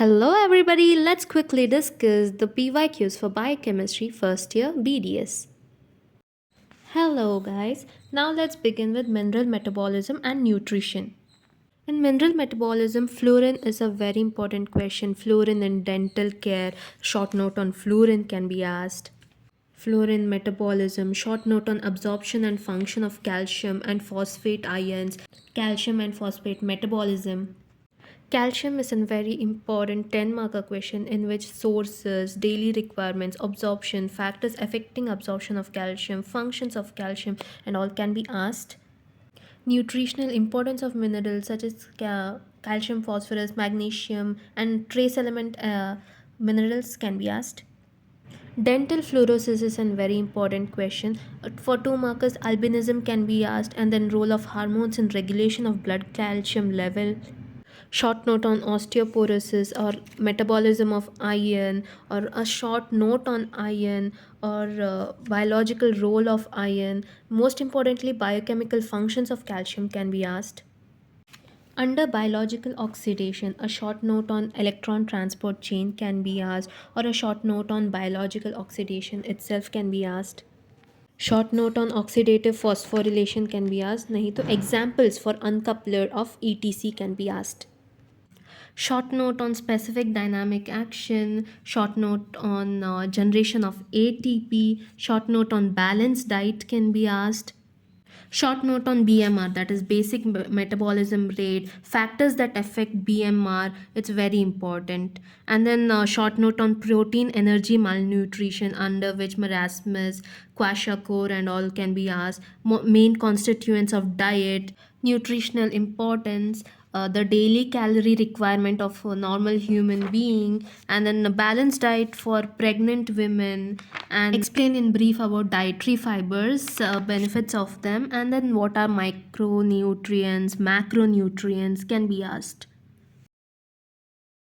Hello everybody, let's quickly discuss the PYQs for Biochemistry first year BDS. Hello guys, now let's begin with mineral metabolism and nutrition. In mineral metabolism, fluorine is a very important question. Fluorine in dental care, short note on fluorine can be asked. Fluorine metabolism, short note on absorption and function of calcium and phosphate ions, calcium and phosphate metabolism. Calcium is a very important 10 marker question in which sources, daily requirements, absorption, factors affecting absorption of calcium, functions of calcium, and all can be asked. Nutritional importance of minerals such as calcium, phosphorus, magnesium, and trace element minerals can be asked. Dental fluorosis is a very important question. For 2 markers, albinism can be asked, and then role of hormones in regulation of blood calcium level. Short note on osteoporosis or metabolism of iron, or a short note on iron, or biological role of iron. Most importantly, biochemical functions of calcium can be asked. Under biological oxidation, a short note on electron transport chain can be asked, or a short note on biological oxidation itself can be asked. Short note on oxidative phosphorylation can be asked. नहीं तो examples for uncoupler of ETC can be asked. Short note on specific dynamic action, short note on generation of ATP, short note on balanced diet can be asked. Short note on BMR, that is basic metabolism rate, factors that affect BMR, it's very important. And then short note on protein energy malnutrition, under which marasmus, kwashiorkor and all can be asked. Main constituents of diet, nutritional importance, the daily calorie requirement of a normal human being, and then a balanced diet for pregnant women, and explain in brief about dietary fibers, benefits of them, and then what are micronutrients, macronutrients can be asked.